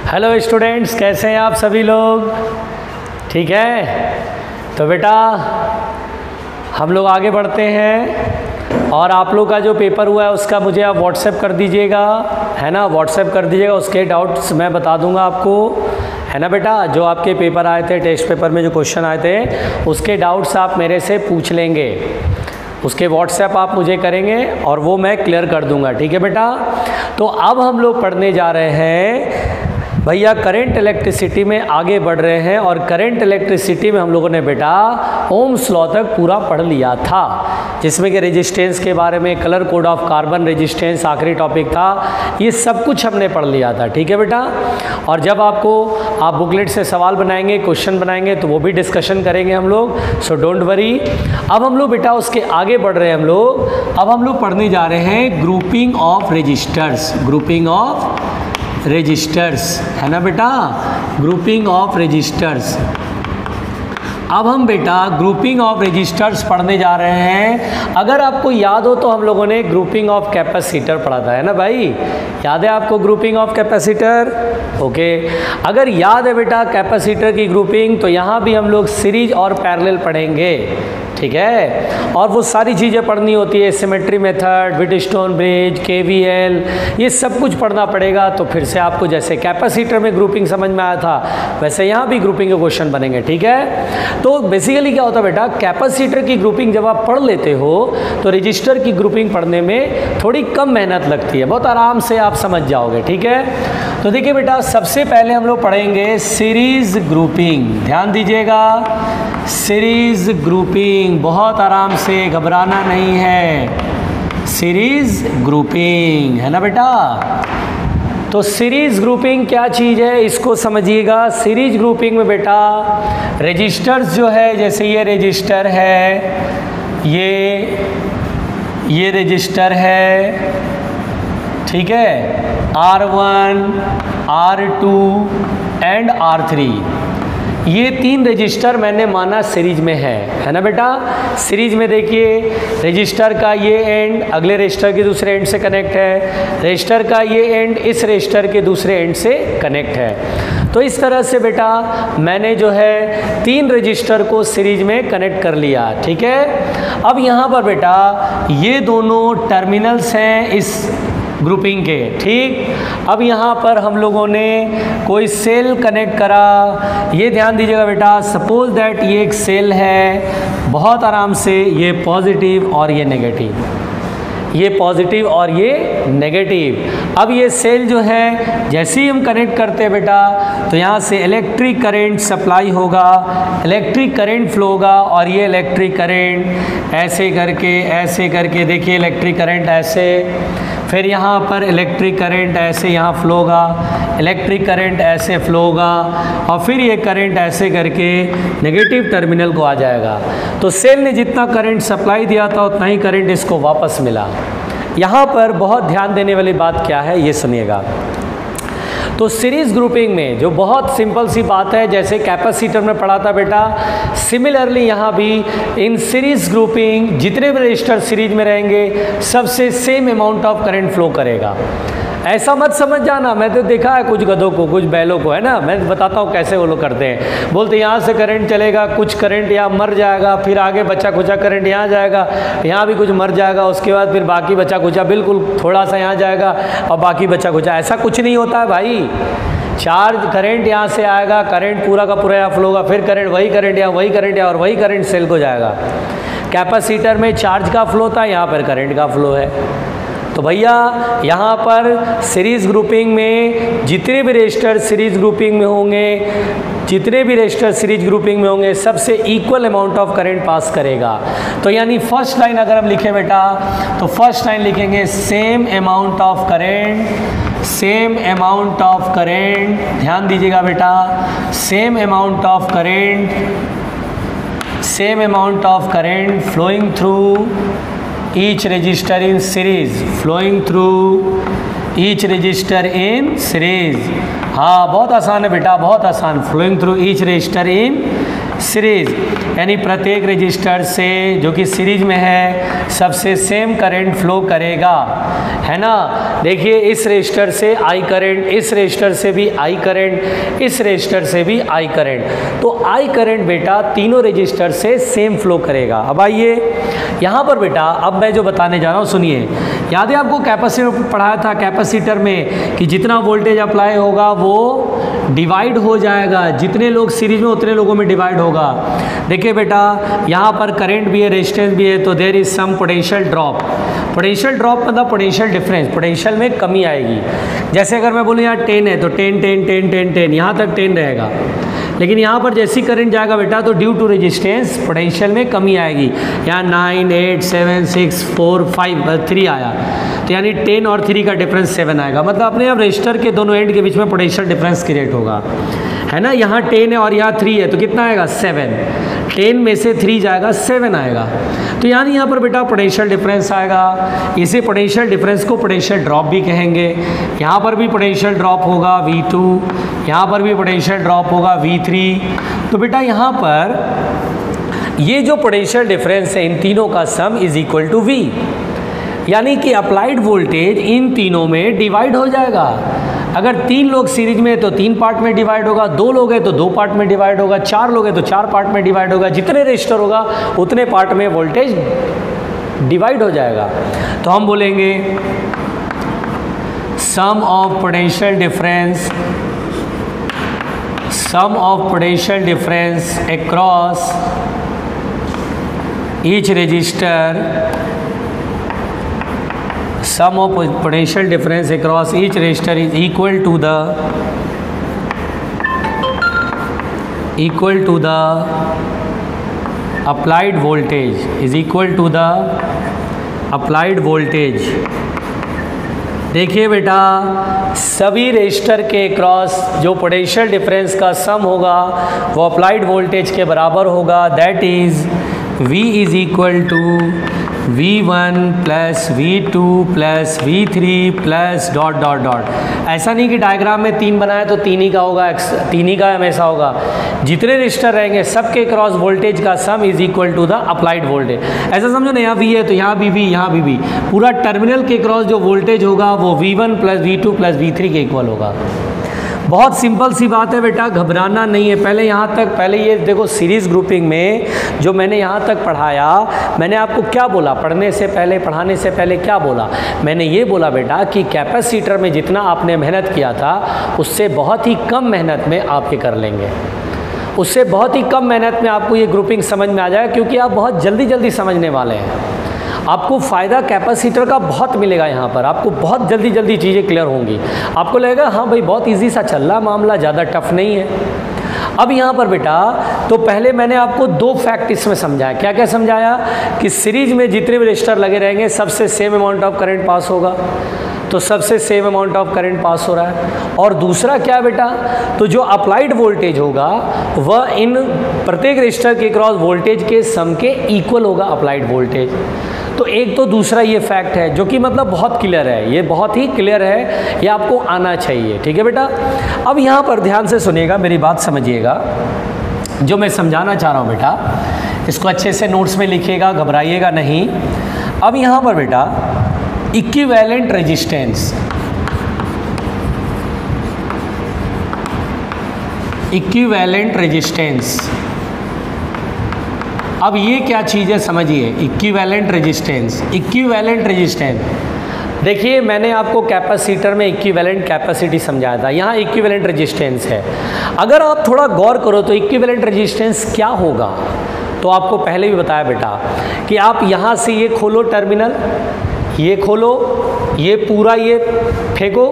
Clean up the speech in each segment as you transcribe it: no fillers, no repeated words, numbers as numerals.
Hello students, कैसे हैं आप सभी लोग? ठीक है, तो बेटा हम लोग आगे बढ़ते हैं और आप लोग का जो पेपर हुआ है उसका मुझे आप व्हाट्सएप कर दीजिएगा, है ना। व्हाट्सएप कर दीजिएगा, उसके डाउट्स मैं बता दूंगा आपको, है ना बेटा। जो आपके पेपर आए थे, टेस्ट पेपर में जो क्वेश्चन आए थे उसके डाउट्स आप मेरे से पूछ लेंगे, उसके व्हाट्सएप आप मुझे करेंगे और वो मैं क्लियर कर दूंगा, ठीक है बेटा। तो अब हम लोग पढ़ने जा रहे हैं भैया, करंट इलेक्ट्रिसिटी में आगे बढ़ रहे हैं। और करंट इलेक्ट्रिसिटी में हम लोगों ने बेटा ओम्स लॉ तक पूरा पढ़ लिया था, जिसमें कि रेजिस्टेंस के बारे में, colour code of carbon resistance आखिरी टॉपिक था, ये सब कुछ हमने पढ़ लिया था, ठीक है बेटा। और जब आप बुकलेट से सवाल बनाएंगे, क्वेश्चन बनाएंगे, तो वो भी डिस्कशन करेंगे हम लोग, सो डोंट वरी। अब हम लोग बेटा उसके आगे बढ़ रहे हैं अब हम लोग पढ़ने जा रहे हैं grouping of registers, grouping of registers, है ना बेटा, ग्रुपिंग ऑफ रेजिस्टर्स। अब हम बेटा ग्रुपिंग ऑफ रेजिस्टर्स पढ़ने जा रहे हैं। अगर आपको याद हो तो हम लोगों ने ग्रुपिंग ऑफ कैपेसिटर पढ़ा था, है ना भाई, याद है आपको ग्रुपिंग ऑफ कैपेसिटर? ओके, अगर याद है बेटा कैपेसिटर की ग्रुपिंग, तो यहाँ भी हम लोग सीरीज और पैरेलल पढ़ेंगे, ठीक है। और वो सारी चीज़ें पढ़नी होती है, symmetry method, Wheatstone bridge, KVL, ये सब कुछ पढ़ना पड़ेगा। तो फिर से आपको जैसे कैपेसिटर में ग्रुपिंग समझ में आया था, वैसे यहाँ भी ग्रुपिंग के क्वेश्चन बनेंगे, ठीक है। तो बेसिकली क्या होता है बेटा, कैपेसिटर की ग्रुपिंग जब आप पढ़ लेते हो तो रजिस्टर की ग्रुपिंग पढ़ने में थोड़ी कम मेहनत लगती है, बहुत आराम से आप समझ जाओगे, ठीक है। तो देखिए बेटा, सबसे पहले हम लोग पढ़ेंगे सीरीज ग्रुपिंग, ध्यान दीजिएगा, सीरीज ग्रुपिंग, बहुत आराम से, घबराना नहीं है, सीरीज ग्रुपिंग, है ना बेटा। तो सीरीज ग्रुपिंग क्या चीज़ है, इसको समझिएगा। सीरीज ग्रुपिंग में बेटा रजिस्टर्स जो है, जैसे ये रजिस्टर है, ये रजिस्टर है, ठीक है, R1, R2 एंड R3, ये 3 रजिस्टर मैंने माना सीरीज में है ना बेटा। सीरीज में देखिए, रजिस्टर का ये एंड अगले रजिस्टर के दूसरे एंड से कनेक्ट है, रजिस्टर का ये एंड इस रजिस्टर के दूसरे एंड से कनेक्ट है। तो इस तरह से बेटा मैंने जो है 3 रजिस्टर को सीरीज में कनेक्ट कर लिया, ठीक है। अब यहाँ पर बेटा ये दोनों टर्मिनल्स हैं इस ग्रुपिंग के, ठीक। अब यहाँ पर हम लोगों ने कोई सेल कनेक्ट करा, ये ध्यान दीजिएगा बेटा, सपोज दैट ये एक सेल है, बहुत आराम से, ये पॉजिटिव और ये नेगेटिव, ये पॉजिटिव और ये नेगेटिव। अब ये सेल जो है जैसे ही हम कनेक्ट करते हैं बेटा, तो यहाँ से इलेक्ट्रिक करंट सप्लाई होगा, इलेक्ट्रिक करंट फ्लो होगा, और ये इलेक्ट्रिक करंट ऐसे करके देखिए, इलेक्ट्रिक करंट ऐसे, फिर यहाँ पर इलेक्ट्रिक करंट ऐसे यहाँ फ्लो होगा, इलेक्ट्रिक करंट ऐसे फ्लो होगा, और फिर ये करंट ऐसे करके नेगेटिव टर्मिनल को आ जाएगा। तो सेल ने जितना करंट सप्लाई दिया था उतना ही करंट इसको वापस मिला। यहाँ पर बहुत ध्यान देने वाली बात क्या है, ये सुनिएगा। तो सीरीज ग्रुपिंग में जो बहुत सिंपल सी बात है, जैसे कैपेसिटर में पढ़ा था बेटा, सिमिलरली यहाँ भी इन सीरीज ग्रुपिंग जितने भी रजिस्टर सीरीज में रहेंगे सबसे same amount of current flow करेगा। ऐसा मत समझ जाना, मैं तो देखा है कुछ गधों को, कुछ बैलों को, है ना, मैं बताता हूँ कैसे वो लोग करते हैं। बोलते यहाँ से करंट चलेगा, कुछ करंट यहाँ मर जाएगा, फिर आगे बचा खुचा करंट यहाँ जाएगा, यहाँ भी कुछ मर जाएगा, उसके बाद फिर बाकी बचा खुचा बिल्कुल थोड़ा सा यहाँ जाएगा और बाकी बचा खुचा। ऐसा कुछ नहीं होता है भाई। चार्ज करंट यहाँ से आएगा, करंट पूरा का पूरा यहाँ फ्लो होगा, फिर करंट वही करंट यहाँ, वही करंट यहाँ, और वही करंट सेल को जाएगा। कैपेसिटर में चार्ज का फ्लो था, यहाँ पर करंट का फ्लो है। तो भैया यहाँ पर सीरीज ग्रुपिंग में जितने भी रजिस्टर सीरीज ग्रुपिंग में होंगे, सबसे equal amount of current pass करेगा। तो यानी फर्स्ट लाइन अगर हम लिखें बेटा, तो फर्स्ट लाइन लिखेंगे same amount of current, same amount of current, ध्यान दीजिएगा बेटा, same amount of current, same amount of current flowing through each register in series, flowing through each register in series। हाँ बहुत आसान है बेटा, बहुत आसान, flowing through each register in series, यानी प्रत्येक रजिस्टर से जो कि सीरीज में है सबसे सेम करंट फ्लो करेगा, है ना। देखिए इस रजिस्टर से आई करंट, इस रजिस्टर से भी आई करंट, इस रजिस्टर से भी आई करंट, तो आई करंट बेटा तीनों रजिस्टर से सेम फ्लो करेगा। अब आइए यहाँ पर बेटा, अब मैं जो बताने जा रहा हूँ सुनिए। याद है आपको कैपेसिटर पढ़ाया था, कैपेसिटर में कि जितना वोल्टेज अप्लाई होगा वो डिवाइड हो जाएगा, जितने लोग सीरीज में उतने लोगों में डिवाइड होगा। देखिए बेटा यहाँ पर करंट भी है, रेजिस्टेंस भी है, तो there is some potential drop. Potential drop मतलब पोटेंशियल डिफरेंस, पोटेंशियल में कमी आएगी। जैसे अगर मैं बोलूँ यहाँ 10 है तो 10 10 10 10 10 यहाँ तक 10 रहेगा, लेकिन यहाँ पर जैसी करंट जाएगा बेटा तो ड्यू टू रेजिस्टेंस पोटेंशियल में कमी आएगी। यहाँ 9 8 7 6 4 5 3 आया, तो यानी 10 और 3 का डिफरेंस 7 आएगा, मतलब अपने आप रजिस्टर के दोनों एंड के बीच में पोटेंशियल डिफरेंस क्रिएट होगा, है ना। यहाँ 10 है और यहाँ 3 है, तो कितना आएगा 7, 10 में से 3 जाएगा 7 आएगा, तो यानी यहाँ पर बेटा पोटेंशियल डिफरेंस आएगा। इसे पोटेंशियल डिफरेंस को पोटेंशियल ड्रॉप भी कहेंगे। यहाँ पर भी पोटेंशियल ड्रॉप होगा V2, यहाँ पर भी पोटेंशियल ड्रॉप होगा V3। तो बेटा यहाँ पर ये जो पोटेंशियल डिफरेंस है इन तीनों का sum is equal to V, यानी कि अप्लाइड वोल्टेज इन तीनों में डिवाइड हो जाएगा। अगर 3 लोग सीरीज में है तो 3 पार्ट में डिवाइड होगा, 2 लोग हैं तो 2 पार्ट में डिवाइड होगा, 4 लोग हैं तो 4 पार्ट में डिवाइड होगा, जितने रजिस्टर होगा उतने पार्ट में वोल्टेज डिवाइड हो जाएगा। तो हम बोलेंगे sum of potential difference, sum of potential difference across each resistor, sum of potential difference across each resistor is equal to the applied voltage, is equal to the applied voltage। देखिए बेटा सभी register के cross जो potential difference का सम होगा वो applied voltage के बराबर होगा, that is V is equal to V1 plus V2 plus V3 plus dot dot dot. ऐसा नहीं कि डायग्राम में 3 बनाया तो 3 ही का होगा, 3 ही का हमेशा होगा। जितने रजिस्टर रहेंगे सबके क्रॉस वोल्टेज का sum is equal to the applied voltage. ऐसा समझो ना, यहाँ V है तो यहाँ भी V, यहाँ भी V, पूरा टर्मिनल के क्रॉस जो वोल्टेज होगा वो V1 plus V2 plus V3 के इक्वल होगा। बहुत सिंपल सी बात है बेटा, घबराना नहीं है। पहले यहाँ तक, पहले ये देखो सीरीज़ ग्रुपिंग में जो मैंने यहाँ तक पढ़ाया, मैंने आपको क्या बोला पढ़ने से पहले, पढ़ाने से पहले क्या बोला? मैंने ये बोला बेटा कि कैपेसिटर में जितना आपने मेहनत किया था उससे बहुत ही कम मेहनत में आप ये कर लेंगे, उससे बहुत ही कम मेहनत में आपको ये ग्रुपिंग समझ में आ जाएगा, क्योंकि आप बहुत जल्दी जल्दी समझने वाले हैं। आपको फ़ायदा कैपेसिटर का बहुत मिलेगा, यहाँ पर आपको बहुत जल्दी जल्दी चीज़ें क्लियर होंगी। आपको लगेगा हाँ भाई बहुत इजी सा चल रहा मामला, ज़्यादा टफ नहीं है। अब यहाँ पर बेटा तो पहले मैंने आपको 2 फैक्ट इसमें समझाया। क्या क्या समझाया? कि सीरीज में जितने भी रजिस्टर लगे रहेंगे सबसे same amount of current pass होगा, तो सबसे same amount of current pass हो रहा है। और दूसरा क्या बेटा, तो जो अप्लाइड वोल्टेज होगा वह इन प्रत्येक रजिस्टर के क्रॉस वोल्टेज के सम के इक्वल होगा अप्लाइड वोल्टेज। तो एक तो दूसरा ये फैक्ट है जो कि मतलब बहुत क्लियर है, ये बहुत ही क्लियर है, ये आपको आना चाहिए। ठीक है बेटा, अब यहाँ पर ध्यान से सुनिएगा, मेरी बात समझिएगा, जो मैं समझाना चाह रहा हूँ बेटा इसको अच्छे से नोट्स में लिखिएगा, घबराइएगा नहीं। अब यहाँ पर बेटा इक्विवेलेंट रेजिस्टेंस, इक्विवेलेंट रेजिस्टेंस, अब ये क्या चीज़ है समझिए। इक्विवेलेंट रेजिस्टेंस, इक्विवेलेंट रेजिस्टेंस, देखिए मैंने आपको कैपेसिटर में इक्विवेलेंट कैपेसिटी समझाया था, यहाँ इक्विवेलेंट रेजिस्टेंस है। अगर आप थोड़ा गौर करो तो इक्विवेलेंट रेजिस्टेंस क्या होगा, तो आपको पहले भी बताया बेटा कि आप यहाँ से ये खोलो टर्मिनल, ये खोलो, ये पूरा ये फेंको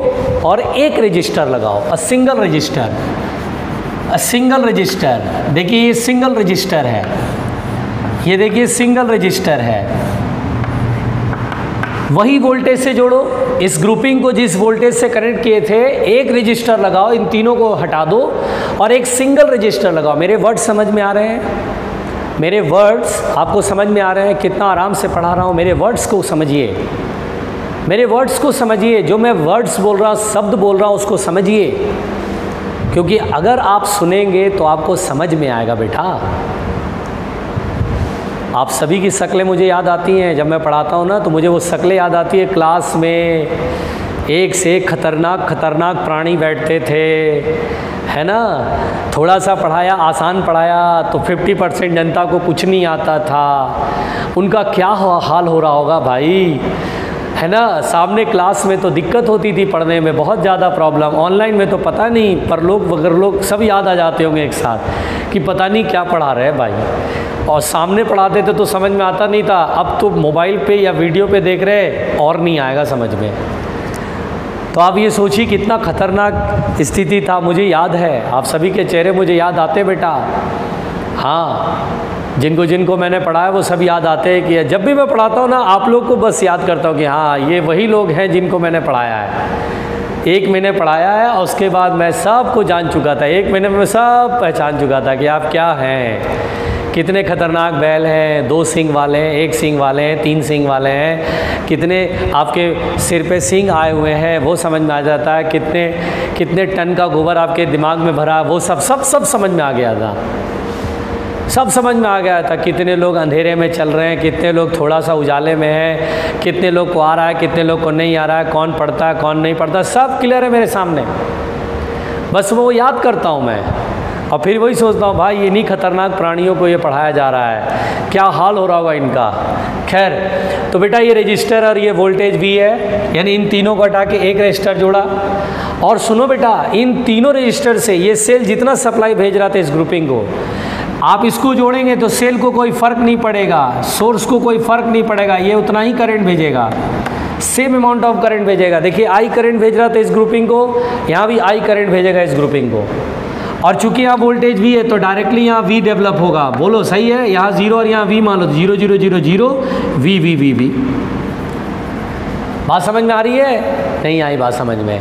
और एक रजिस्टर लगाओ, a single register, a single register. देखिए ये सिंगल रजिस्टर है, ये देखिए सिंगल रजिस्टर है। वही वोल्टेज से जोड़ो, इस ग्रुपिंग को जिस वोल्टेज से कनेक्ट किए थे एक रजिस्टर लगाओ, इन तीनों को हटा दो और एक सिंगल रजिस्टर लगाओ। मेरे वर्ड्स समझ में आ रहे हैं? मेरे वर्ड्स आपको समझ में आ रहे हैं? कितना आराम से पढ़ा रहा हूँ, मेरे वर्ड्स को समझिए, मेरे वर्ड्स को समझिए। जो मैं वर्ड्स बोल रहा हूँ, शब्द बोल रहा हूँ, उसको समझिए, क्योंकि अगर आप सुनेंगे तो आपको समझ में आएगा बेटा। आप सभी की शक्लें मुझे याद आती हैं, जब मैं पढ़ाता हूँ ना तो मुझे वो शक्लें याद आती है। क्लास में एक से एक खतरनाक प्राणी बैठते थे, है ना। थोड़ा सा पढ़ाया, आसान पढ़ाया तो 50% जनता को कुछ नहीं आता था। उनका क्या हाल हो रहा होगा भाई, है ना। सामने क्लास में तो दिक्कत होती थी पढ़ने में, बहुत ज़्यादा प्रॉब्लम। ऑनलाइन में तो पता नहीं, पर लोग सब याद आ जाते होंगे एक साथ कि पता नहीं क्या पढ़ा रहे हैं भाई। और सामने पढ़ाते थे तो समझ में आता नहीं था, अब तो मोबाइल पे या वीडियो पे देख रहे और नहीं आएगा समझ में। तो आप ये सोचिए कितना खतरनाक स्थिति था। मुझे याद है, आप सभी के चेहरे मुझे याद आते बेटा। हाँ, जिनको मैंने पढ़ाया वो सब याद आते हैं कि जब भी मैं पढ़ाता हूँ ना आप लोग को बस याद करता हूँ कि हाँ ये वही लोग हैं जिनको मैंने पढ़ाया है। एक महीने पढ़ाया है और उसके बाद मैं सबको जान चुका था, एक महीने में मैं सब पहचान चुका था कि आप क्या हैं, कितने खतरनाक बैल हैं, 2 सींग वाले हैं, 1 सींग वाले हैं, 3 सींग वाले हैं, कितने आपके सिर पे सींग आए हुए हैं वो समझ में आ जाता है, कितने टन का गोबर आपके दिमाग में भरा, वो सब समझ में आ गया था। सब समझ में आ गया था। कितने लोग अंधेरे में चल रहे हैं, कितने लोग थोड़ा सा उजाले में हैं, कितने लोग को आ रहा है, कितने लोग को नहीं आ रहा है, कौन पढ़ता है कौन नहीं पढ़ता, सब क्लियर है मेरे सामने। बस वो याद करता हूँ मैं और फिर वही सोचता हूँ भाई इन्हीं खतरनाक प्राणियों को ये पढ़ाया जा रहा है, क्या हाल हो रहा होगा इनका। खैर, तो बेटा ये रजिस्टर और ये वोल्टेज भी है, यानी इन तीनों को हटा के एक रजिस्टर जोड़ा। और सुनो बेटा, इन तीनों रजिस्टर से ये सेल जितना सप्लाई भेज रहा था इस ग्रुपिंग को, आप इसको जोड़ेंगे तो सेल को कोई फ़र्क नहीं पड़ेगा, सोर्स को कोई फ़र्क नहीं पड़ेगा, ये उतना ही करंट भेजेगा, सेम अमाउंट ऑफ करंट भेजेगा। देखिए आई करंट भेज रहा था इस ग्रुपिंग को, यहाँ भी आई करंट भेजेगा इस ग्रुपिंग को। और चूंकि यहाँ वोल्टेज भी है तो डायरेक्टली यहाँ V डेवलप होगा। बोलो सही है, यहाँ 0 और यहाँ V मान लो, 0 0 0 0 V V V V। बात समझ में आ रही है? नहीं आई बात समझ में?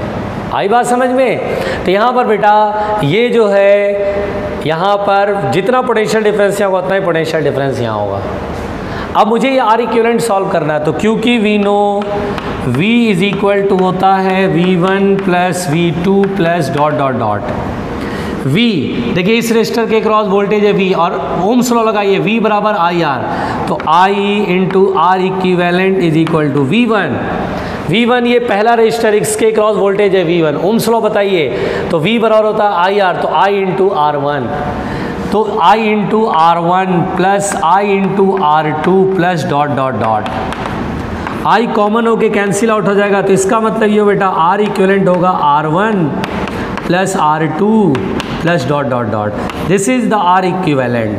आई बात समझ में? तो यहाँ पर बेटा ये जो है, यहाँ पर जितना पोटेंशियल डिफरेंस यहाँ होगा उतना ही पोटेंशियल डिफरेंस यहाँ होगा। अब मुझे ये आर इक्विवेलेंट सॉल्व करना है, तो क्योंकि we know V is equal to होता है V1 plus V2 plus dot dot dot V। देखिए इस रेजिस्टर के क्रॉस वोल्टेज है V और ओम्स लॉ लगाइए, V बराबर IR, तो I into R equivalent is equal to V1। V1 ये पहला रजिस्टर, इसके क्रॉस वोल्टेज है V1। ओम्स लॉ बताइए, तो V बराबर होता है IR, तो I इंटू R1, तो I into R1 plus I into R2 plus dot dot dot. I common होके कैंसिल आउट हो जाएगा, तो इसका मतलब ये बेटा R इक्विवेलेंट होगा R1 plus R2 plus dot dot dot. This is the R equivalent.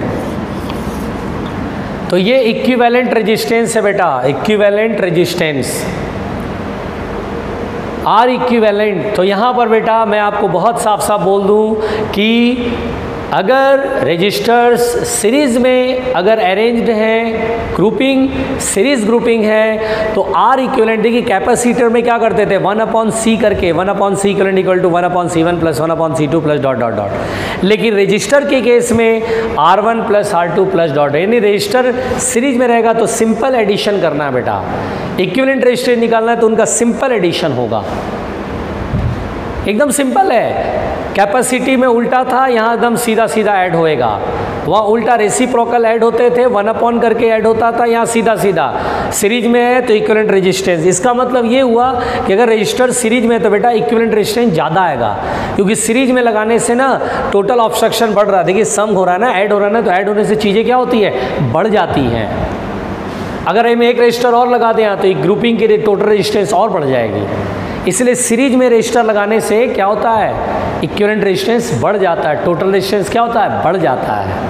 तो ये इक्विवेलेंट रेजिस्टेंस है बेटा, इक्विवेलेंट रेजिस्टेंस R इक्विवेलेंट। तो यहाँ पर बेटा मैं आपको बहुत साफ साफ बोल दूँ कि अगर रजिस्टर्स सीरीज़ में अगर अरेंज्ड हैं, ग्रुपिंग सीरीज़ ग्रुपिंग है, तो R इक्विवेलेंट, देखिए कैपेसिटर में क्या करते थे 1/C करके, 1/C equivalent equal to 1/C1 plus 1/C2 plus dot dot dot. लेकिन रजिस्टर के केस में R1 plus R2 plus dot, यानी रजिस्टर सीरीज में रहेगा तो सिंपल एडिशन करना है बेटा। इक्विवेलेंट रजिस्टर निकालना है तो उनका सिंपल एडिशन होगा, एकदम सिंपल है। कैपेसिटी में उल्टा था, यहाँ एकदम सीधा सीधा ऐड होएगा। वहाँ उल्टा रेसिप्रोकल ऐड होते थे, 1/, करके ऐड होता था, यहाँ सीधा सीधा। सीरीज में है तो इक्विवेलेंट रेजिस्टेंस। इसका मतलब ये हुआ कि अगर रजिस्टर सीरीज में है तो बेटा इक्विवेलेंट रेजिस्टेंस ज़्यादा आएगा, क्योंकि सीरीज में लगाने से ना टोटल ऑब्स्ट्रक्शन बढ़ रहा है। देखिए सम हो रहा है ना, ऐड हो रहा है ना, तो ऐड होने से चीज़ें क्या होती है, बढ़ जाती हैं। अगर हम एक रजिस्टर और लगा दें तो एक ग्रुपिंग के टोटल रेजिस्टेंस और बढ़ जाएगी। इसलिए सीरीज में रजिस्टर लगाने से क्या होता है, इक्विवेलेंट रेजिस्टेंस बढ़ जाता है, टोटल रेजिस्टेंस क्या होता है, बढ़ जाता है।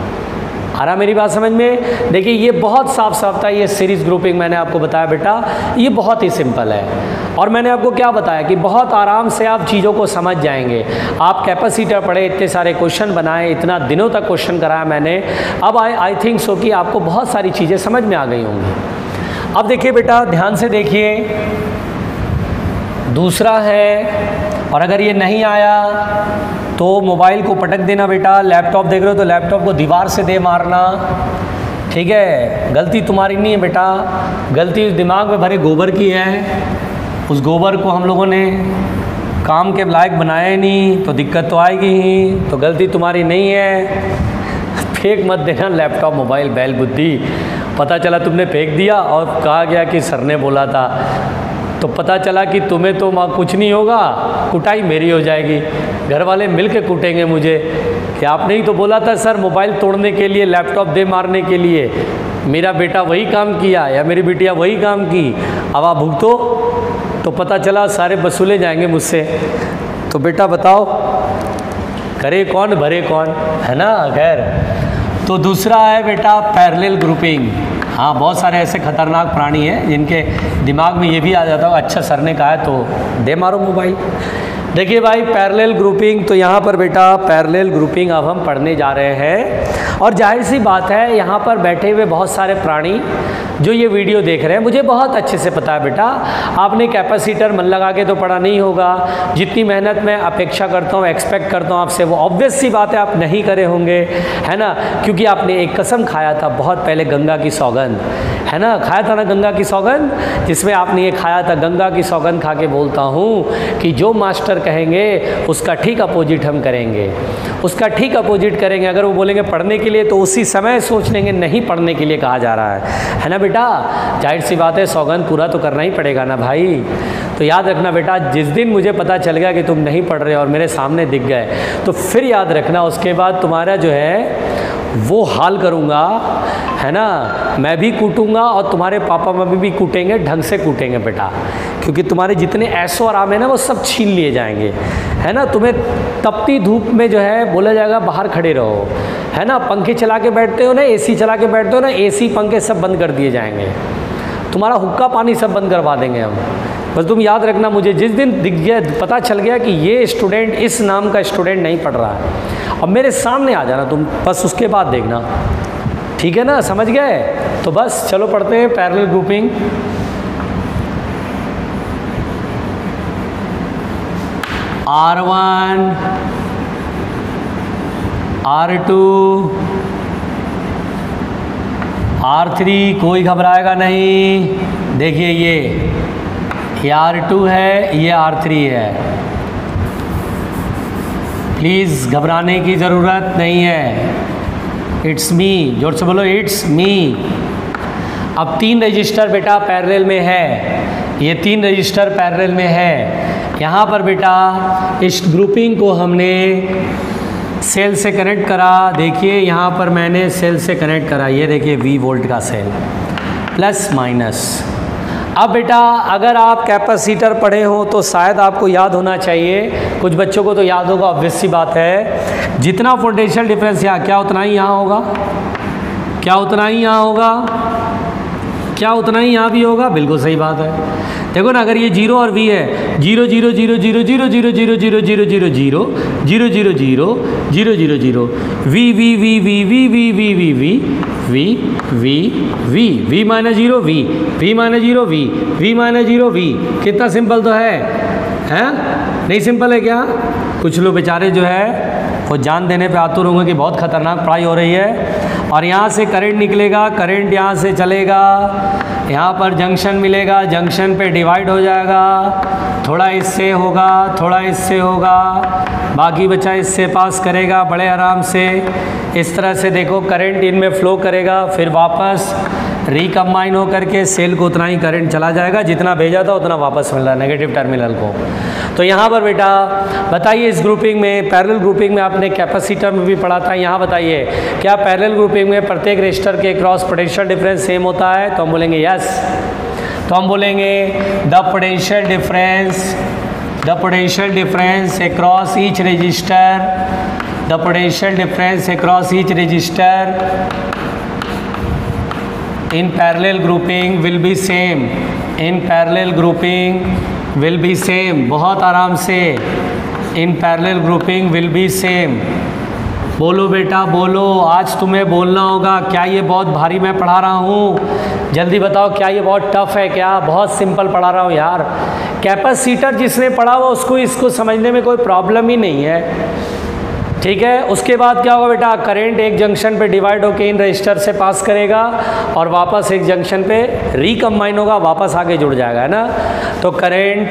आ रहा मेरी बात समझ में? देखिए ये बहुत साफ साफ था, ये सीरीज ग्रुपिंग मैंने आपको बताया बेटा, ये बहुत ही सिंपल है। और मैंने आपको क्या बताया कि बहुत आराम से आप चीज़ों को समझ जाएंगे। आप कैपेसिटर पढ़े, इतने सारे क्वेश्चन बनाए, इतना दिनों तक क्वेश्चन कराया मैंने, अब आई थिंक सो कि आपको बहुत सारी चीज़ें समझ में आ गई होंगी। अब देखिए बेटा ध्यान से देखिए, दूसरा है, और अगर ये नहीं आया तो मोबाइल को पटक देना बेटा। लैपटॉप देख रहे हो तो लैपटॉप को दीवार से दे मारना, ठीक है। गलती तुम्हारी नहीं है बेटा, गलती उस दिमाग में भरे गोबर की है। उस गोबर को हम लोगों ने काम के लायक बनाया ही नहीं तो दिक्कत तो आएगी ही, तो गलती तुम्हारी नहीं है। फेंक मत देना लैपटॉप मोबाइल बैल बुद्धि। पता चला तुमने फेंक दिया और कहा गया कि सर ने बोला था, तो पता चला कि तुम्हें तो वहाँ कुछ नहीं होगा, कुटाई मेरी हो जाएगी, घर वाले मिल के कूटेंगे मुझे कि आपने ही तो बोला था सर मोबाइल तोड़ने के लिए, लैपटॉप दे मारने के लिए, मेरा बेटा वही काम किया या मेरी बिटिया वही काम की, अब आप भुगतो। तो पता चला सारे वसूले जाएंगे मुझसे। तो बेटा बताओ करे कौन भरे कौन, है ना। खैर, तो दूसरा है बेटा पैरेलल ग्रुपिंग। हाँ, बहुत सारे ऐसे खतरनाक प्राणी हैं जिनके दिमाग में ये भी आ जाता है अच्छा सर ने कहा है तो दे मारो मोबाइल। देखिए भाई पैरेलल ग्रुपिंग, तो यहाँ पर बेटा पैरेलल ग्रुपिंग अब हम पढ़ने जा रहे हैं। और जाहिर सी बात है यहाँ पर बैठे हुए बहुत सारे प्राणी जो ये वीडियो देख रहे हैं, मुझे बहुत अच्छे से पता है बेटा आपने कैपेसिटर मन लगा के तो पढ़ा नहीं होगा। जितनी मेहनत मैं अपेक्षा करता हूँ, एक्सपेक्ट करता हूँ आपसे, वो ऑब्वियस सी बात है आप नहीं करे होंगे, है ना। क्योंकि आपने एक कसम खाया था बहुत पहले, गंगा की सौगंध, है ना, खाया था ना गंगा की सौगंध, जिसमें आपने ये खाया था, गंगा की सौगंध खा के बोलता हूँ कि जो मास्टर कहेंगे उसका ठीक अपोजिट हम करेंगे, उसका ठीक अपोजिट करेंगे। अगर वो बोलेंगे पढ़ने के लिए तो उसी समय सोच लेंगे नहीं पढ़ने के लिए कहा जा रहा है ना बेटा। जाहिर सी बात है सौगंध पूरा तो करना ही पड़ेगा ना भाई। तो याद रखना बेटा, जिस दिन मुझे पता चल गया कि तुम नहीं पढ़ रहे और मेरे सामने दिख गए, तो फिर याद रखना उसके बाद तुम्हारा जो है वो हाल करूँगा, है ना। मैं भी कूटूँगा और तुम्हारे पापा मम्मी भी कूटेंगे, ढंग से कूटेंगे बेटा, क्योंकि तुम्हारे जितने ऐशो आराम है ना वो सब छीन लिए जाएंगे, है ना। तुम्हें तपती धूप में जो है बोला जाएगा बाहर खड़े रहो, है ना। पंखे चला के बैठते हो ना, एसी चला के बैठते हो ना, एसी पंखे सब बंद कर दिए जाएंगे, तुम्हारा हुक्का पानी सब बंद करवा देंगे हम। बस तुम याद रखना, मुझे जिस दिन दिख गया, पता चल गया कि ये स्टूडेंट, इस नाम का स्टूडेंट नहीं पढ़ रहा है, अब मेरे सामने आ जाना तुम, बस उसके बाद देखना, ठीक है ना, समझ गए। तो बस चलो पढ़ते हैं parallel grouping. R1 R2 R3, कोई घबराएगा नहीं। देखिए ये R2 है, ये R3 है, प्लीज़ घबराने की ज़रूरत नहीं है। इट्स मी, जोर से बोलो इट्स मी। अब 3 रजिस्टर बेटा पैरेलल में है, ये 3 रजिस्टर पैरेलल में है। यहाँ पर बेटा इस ग्रुपिंग को हमने सेल से कनेक्ट करा। देखिए यहाँ पर मैंने सेल से कनेक्ट करा, ये देखिए V वोल्ट का सेल, प्लस माइनस। अब बेटा अगर आप कैपेसिटर पढ़े हो तो शायद आपको याद होना चाहिए, कुछ बच्चों को तो याद होगा, ऑब्वियस सी बात है, जितना पोटेंशियल डिफरेंस यहाँ क्या उतना ही यहाँ होगा, क्या उतना ही यहाँ होगा, क्या उतना ही यहाँ भी होगा, बिल्कुल सही बात है। देखो ना, अगर ये 0 और V है, 0 0 0 0 0 0 0 0 0 0 0 0 0 0 0 0 0 V V V V V V V V V V V V V minus 0 V V minus 0 V V minus 0 V। कितना सिंपल तो है, हैं? नहीं सिंपल है क्या? कुछ लोग बेचारे जो है वो जान देने पे आतुर होंगे कि बहुत खतरनाक पढ़ाई हो रही है। और यहाँ से करंट निकलेगा, करंट यहाँ से चलेगा, यहाँ पर जंक्शन मिलेगा, जंक्शन पे डिवाइड हो जाएगा, थोड़ा इससे होगा, थोड़ा इससे होगा, बाकी बचा इससे पास करेगा बड़े आराम से। इस तरह से देखो करंट इनमें फ्लो करेगा, फिर वापस रिकम्बाइन हो करके सेल को उतना ही करंट चला जाएगा, जितना भेजा था उतना वापस मिल रहा है नेगेटिव टर्मिनल को। तो यहाँ पर बेटा बताइए, इस ग्रुपिंग में, पैरेलल ग्रुपिंग में आपने कैपेसिटर में भी पढ़ा था, यहाँ बताइए क्या पैरेलल ग्रुपिंग में प्रत्येक रेजिस्टर के क्रॉस पोटेंशियल डिफरेंस सेम होता है? तो हम बोलेंगे यस। तो हम बोलेंगे the potential difference across each register, the potential difference across each register in parallel grouping will be same, in parallel grouping will be same, बहुत आराम से in parallel grouping will be same। बोलो बेटा बोलो, आज तुम्हें बोलना होगा। क्या ये बहुत भारी मैं पढ़ा रहा हूँ? जल्दी बताओ, क्या ये बहुत टफ है? क्या बहुत सिंपल पढ़ा रहा हूँ यार? कैपेसिटर जिसने पढ़ा हुआ उसको इसको समझने में कोई प्रॉब्लम ही नहीं है, ठीक है। उसके बाद क्या होगा बेटा, करंट एक जंक्शन पे डिवाइड होकर इन रजिस्टर से पास करेगा और वापस एक जंक्शन पे रिकम्बाइन होगा, वापस आके जुड़ जाएगा, है ना। तो current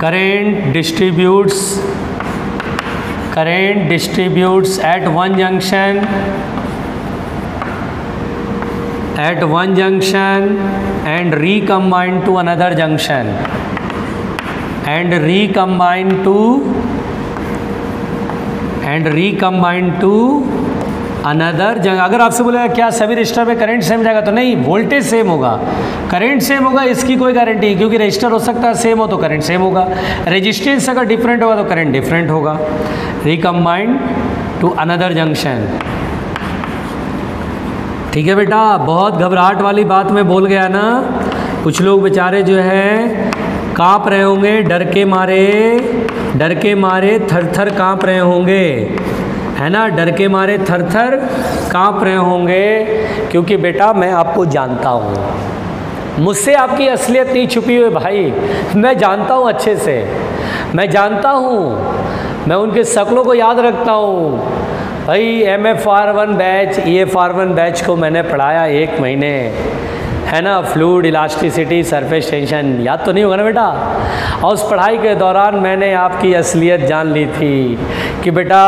current distributes at one junction and recombine to another junction and recombine to another जगह। अगर आपसे बोलेगा क्या सभी रजिस्टर में करंट सेम जाएगा, तो नहीं, वोल्टेज सेम होगा, करंट सेम होगा, इसकी कोई गारंटी नहीं, क्योंकि रजिस्टर हो सकता है सेम हो तो करंट सेम होगा, रेजिस्टेंस अगर डिफरेंट होगा तो करंट डिफरेंट होगा। Recombined to another junction. ठीक है बेटा, बहुत घबराहट वाली बात मैं बोल गया ना, कुछ लोग बेचारे जो है काँप रहे होंगे, डर के मारे थर थर काँप रहे होंगे, है ना, डर के मारे थर थर काँप रहे होंगे, क्योंकि बेटा मैं आपको जानता हूँ, मुझसे आपकी असलियत नहीं छुपी हुई भाई, मैं जानता हूँ अच्छे से, मैं जानता हूँ, मैं उनके शक्लों को याद रखता हूँ भाई। MFR1 बैच, EFR1 बैच को मैंने पढ़ाया 1 महीने, है ना, फ्लूइड इलास्टिसिटी, सरफेस टेंशन, याद तो नहीं होगा ना बेटा। और उस पढ़ाई के दौरान मैंने आपकी असलियत जान ली थी कि बेटा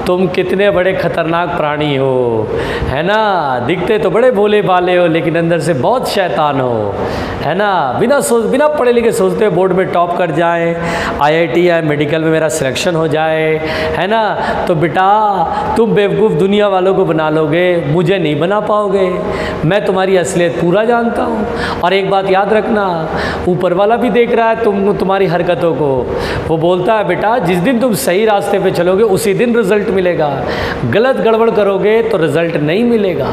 तुम कितने बड़े खतरनाक प्राणी हो, है ना, दिखते तो बड़े भोले भाले हो लेकिन अंदर से बहुत शैतान हो, है ना, बिना पढ़े लिखे सोचते हो बोर्ड में टॉप कर जाए, IIT या मेडिकल में मेरा सिलेक्शन हो जाए, है ना, तो बेटा तुम बेवकूफ़ दुनिया वालों को बना लोगे, मुझे नहीं बना पाओगे, मैं तुम्हारी असलियत पूरा जानता हूँ। और एक बात याद रखना, ऊपर वाला भी देख रहा है तुम्हारी हरकतों को, वो बोलता है बेटा जिस दिन तुम सही रास्ते पे चलोगे उसी दिन रिजल्ट मिलेगा, गलत गड़बड़ करोगे तो रिजल्ट नहीं मिलेगा।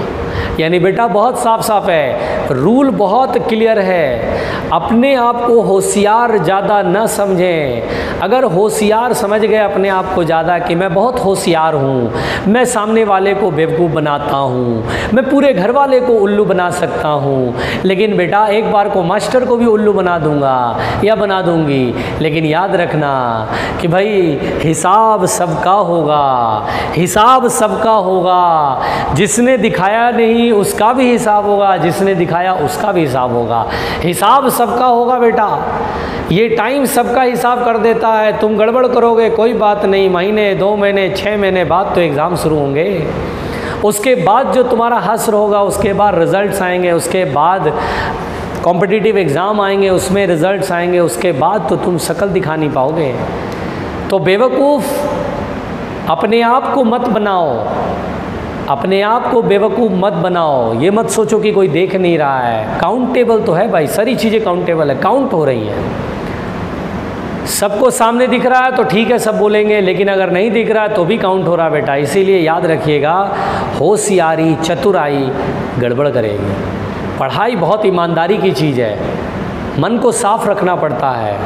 यानी बेटा बहुत साफ साफ है, रूल बहुत क्लियर है, अपने आप को होशियार ज़्यादा न समझें। अगर होशियार समझ गए अपने आप को ज़्यादा कि मैं बहुत होशियार हूँ, मैं सामने वाले को बेवकूफ़ बनाता हूँ, मैं पूरे घर वाले को उल्लू बना सकता हूँ, लेकिन बेटा एक बार को मास्टर को भी उल्लू बना दूँगा या बना दूँगी, लेकिन याद रखना कि भाई हिसाब सबका होगा, हिसाब सबका होगा, जिसने दिखाया नहीं उसका भी हिसाब होगा, जिसने दिखाया उसका भी हिसाब होगा, हिसाब सबका होगा बेटा। ये टाइम सबका हिसाब कर देता है, तुम गड़बड़ करोगे कोई बात नहीं, महीने 2 महीने 6 महीने बाद तो एग्ज़ाम शुरू होंगे, उसके बाद जो तुम्हारा हश्र होगा, उसके बाद रिज़ल्ट्स आएंगे, उसके बाद कॉम्पिटिटिव एग्ज़ाम आएंगे, उसमें रिज़ल्ट्स आएंगे, उसके बाद तो तुम शक्ल दिखा नहीं पाओगे। तो बेवकूफ़ अपने आप को मत बनाओ, अपने आप को बेवकूफ़ मत बनाओ, ये मत सोचो कि कोई देख नहीं रहा है, काउंटेबल तो है भाई, सारी चीज़ें काउंटेबल है, काउंट हो रही हैं, सबको सामने दिख रहा है तो ठीक है सब बोलेंगे, लेकिन अगर नहीं दिख रहा है तो भी काउंट हो रहा है बेटा। इसीलिए याद रखिएगा, होशियारी चतुराई गड़बड़ करेगी। पढ़ाई बहुत ईमानदारी की चीज़ है, मन को साफ रखना पड़ता है,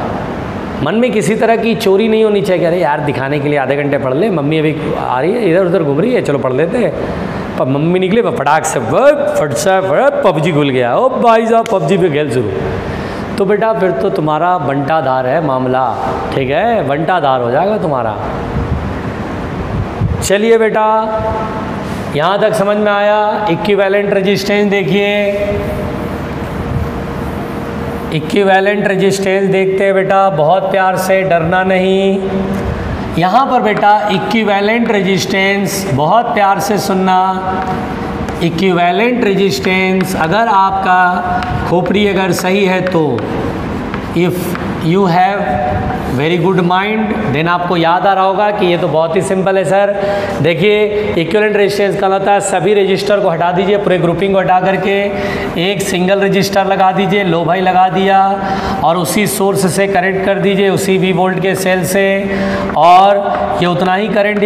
मन में किसी तरह की चोरी नहीं होनी चाहिए। अरे यार दिखाने के लिए आधे घंटे पढ़ ले, मम्मी अभी आ रही है इधर उधर घूम रही है, चलो पढ़ लेते हैं, पर मम्मी निकले फटाक से फट सा PUBG खुल गया, ओ भाई साहब PUBG पे खेल शुरू, तो बेटा फिर तो तुम्हारा बंटाधार है मामला, ठीक है, बंटाधार हो जाएगा तुम्हारा। चलिए बेटा यहाँ तक समझ में आया। इक्विवेलेंट रेजिस्टेंस देखिए, इक्विवेलेंट रेजिस्टेंस देखते हैं बेटा, बहुत प्यार से, डरना नहीं। यहाँ पर बेटा इक्विवेलेंट रेजिस्टेंस, बहुत प्यार से सुनना, इक्विवेलेंट रेजिस्टेंस अगर आपका खोपड़ी अगर सही है तो, if you have very good mind, then आपको याद आ रहा होगा कि ये तो बहुत ही सिंपल है सर। देखिए इक्विवेलेंट रेजिस्टेंस का होता है, सभी रजिस्टर को हटा दीजिए, पूरे ग्रुपिंग को हटा करके एक सिंगल रजिस्टर लगा दीजिए, लो भाई लगा दिया, और उसी सोर्स से कनेक्ट कर दीजिए, उसी V वोल्ट के सेल से, और ये उतना ही करंट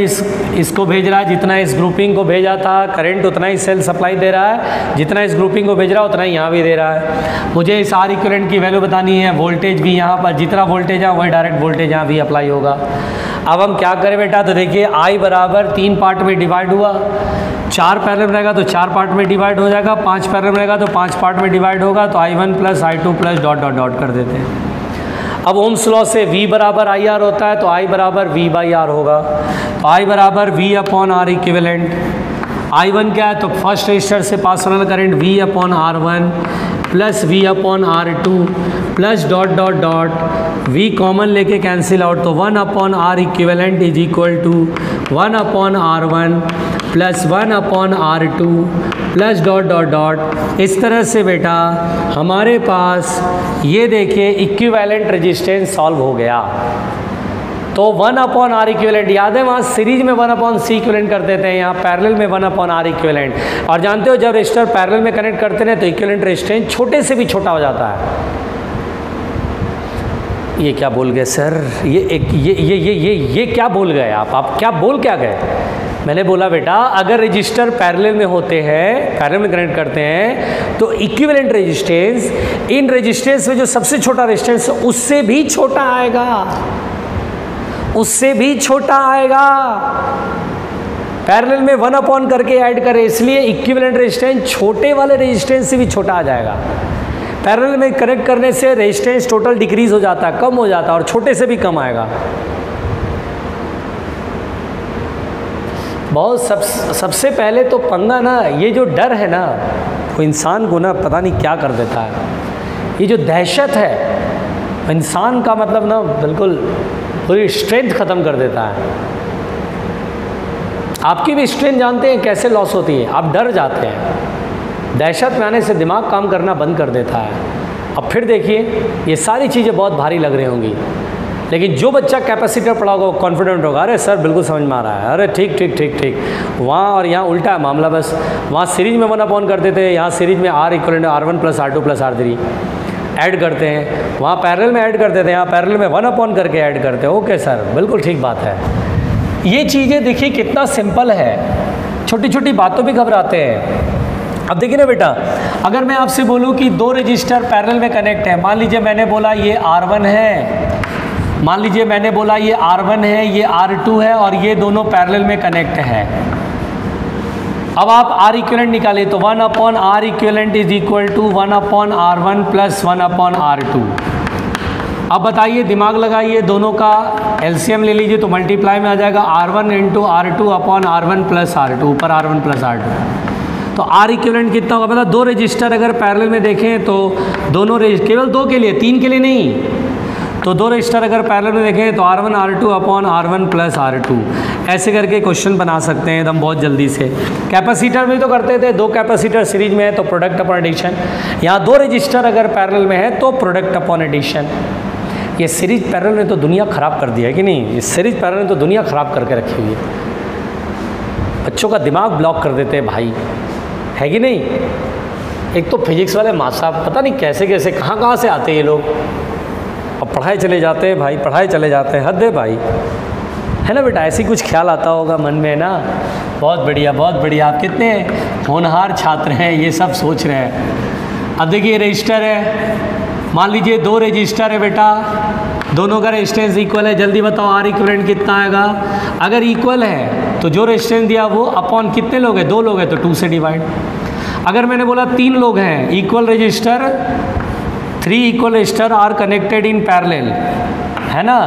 इसको भेज रहा है जितना इस ग्रुपिंग को भेजा था, करंट उतना ही सेल सप्लाई दे रहा है, जितना इस ग्रुपिंग को भेज रहा है उतना ही यहाँ भी दे रहा है। मुझे इस R इक्विवेलेंट की वैल्यू बतानी है, वोल्टेज भी यहाँ पर जितना वोल्टेज है वही डायरेक्ट वोल्टेज यहाँ भी अप्लाई होगा। अब हम क्या करें बेटा, तो देखिए I बराबर 3 पार्ट में डिवाइड हुआ, 4 पैरेलल रहेगा तो 4 पार्ट में डिवाइड हो जाएगा, 5 पैरेलल रहेगा तो 5 पार्ट में डिवाइड होगा, तो I1 plus I2 plus dot dot dot कर देते हैं। अब ओम्स लॉ से V बराबर IR होता है, तो I बराबर V बाई R होगा, तो I बराबर V upon R equivalent. I1 क्या है, तो फर्स्ट रजिस्टर से पास होने वाला current V upon R1 plus V upon R two plus dot dot dot V common लेके कैंसिल आउट, तो 1 upon R equivalent is equal to 1 upon R one plus 1 upon R two plus dot dot dot. इस तरह से बेटा हमारे पास ये देखिए equivalent resistance solve हो गया। तो 1 अपॉन आर इक्विवेलेंट याद है, वहाँ सीरीज में 1 अपॉन सी इक्विवेलेंट कर देते हैं, यहाँ पैरेलल में 1 अपॉन आर इक्विवेलेंट। और जानते हो जब रेजिस्टर पैरेलल में कनेक्ट करते हैं तो इक्विवेलेंट रेजिस्टेंस छोटे से भी छोटा हो जाता है। ये क्या बोल गए सर, ये क्या बोल गए आप क्या बोल क्या गए? मैंने बोला बेटा अगर रजिस्टर पैरेलल में होते हैं, पैरेलल में कनेक्ट करते हैं, तो इक्विवेलेंट रेजिस्टेंस इन रेजिस्टेंस में जो सबसे छोटा रेजिस्टेंस उससे भी छोटा आएगा, उससे भी छोटा आएगा। पैरेलल में 1 अपॉन करके ऐड करें, इसलिए इक्विवेलेंट रेजिस्टेंस छोटे वाले रेजिस्टेंस से भी छोटा आ जाएगा। पैरेलल में कनेक्ट करने से रेजिस्टेंस टोटल डिक्रीज हो जाता है, कम हो जाता है, और छोटे से भी कम आएगा। बहुत सबसे पहले तो पंगा ना, ये जो डर है ना वो इंसान को ना पता नहीं क्या कर देता है। ये जो दहशत है इंसान का मतलब ना बिल्कुल पूरी स्ट्रेंथ ख़त्म कर देता है। आपकी भी स्ट्रेंथ जानते हैं कैसे लॉस होती है, आप डर जाते हैं। दहशत में आने से दिमाग काम करना बंद कर देता है। अब फिर देखिए ये सारी चीज़ें बहुत भारी लग रही होंगी, लेकिन जो बच्चा कैपेसिटर पढ़ा होगा वो कॉन्फिडेंट होगा, अरे सर बिल्कुल समझ में आ रहा है, अरे ठीक ठीक ठीक ठीक। वहाँ और यहाँ उल्टा है मामला, बस वहाँ सीरीज में 1 अपॉन करते थे, यहाँ सीरीज में R equivalent R1 plus R2 plus R3 add करते हैं। वहाँ पैरेलल में ऐड करते थे, यहाँ पैरेलल में 1 अपॉन करके ऐड करते हैं। ओके सर बिल्कुल ठीक बात है। ये चीज़ें देखिए कितना सिंपल है, छोटी छोटी बातों पर घबराते हैं। अब देखिए ना बेटा, अगर मैं आपसे बोलूँ कि 2 रजिस्टर पैरेलल में कनेक्ट है, मान लीजिए मैंने बोला ये R1 है, मान लीजिए मैंने बोला ये R1 है, ये R2 है, और ये दोनों पैरेलल में कनेक्ट है। अब आप R इक्विवेलेंट निकालिए, तो 1 upon R equivalent is equal to 1 upon R1 plus 1 upon R2। अब बताइए, दिमाग लगाइए, दोनों का एलसीएम ले लीजिए तो मल्टीप्लाई में आ जाएगा R1 into R2 upon R1 plus R2, ऊपर R1 प्लस R2। तो R इक्विवेलेंट कितना होगा? मतलब 2 रजिस्टर अगर पैरेलल में देखें तो दोनों केवल 2 के लिए, 3 के लिए नहीं, तो 2 रजिस्टर अगर पैरेलल में देखें तो R1 R2 upon R1 plus R2, ऐसे करके क्वेश्चन बना सकते हैं एकदम बहुत जल्दी से। कैपेसिटर में तो करते थे, 2 कैपेसिटर सीरीज में है तो प्रोडक्ट अपॉन एडिशन, यहाँ 2 रजिस्टर अगर पैरेलल में है तो प्रोडक्ट अपॉन एडिशन। ये सीरीज पैरेलल ने तो दुनिया ख़राब कर दिया है कि नहीं? ये सीरीज पैरेलल ने तो दुनिया ख़राब करके रखी हुई है, बच्चों का दिमाग ब्लॉक कर देते हैं भाई, है कि नहीं? एक तो फिजिक्स वाले माँ साहब पता नहीं कैसे कैसे कहाँ से आते हैं ये लोग, अब पढ़ाई चले जाते हैं भाई, पढ़ाई चले जाते हैं, हद है भाई, है ना बेटा? ऐसी कुछ ख्याल आता होगा मन में ना। बहुत बढ़िया बहुत बढ़िया, आप कितने होनहार छात्र हैं, ये सब सोच रहे हैं। अब देखिए रजिस्टर है, मान लीजिए 2 रजिस्टर है बेटा, दोनों का रेजिस्टेंस इक्वल है, जल्दी बताओ R इक्विवेलेंट कितना आएगा? अगर इक्वल है तो जो रेजिस्टेंस दिया वो अपॉन कितने लोग हैं? 2 लोग हैं तो 2 से डिवाइड। अगर मैंने बोला 3 लोग हैं, equal register 3 equal register are connected in parallel, है ना?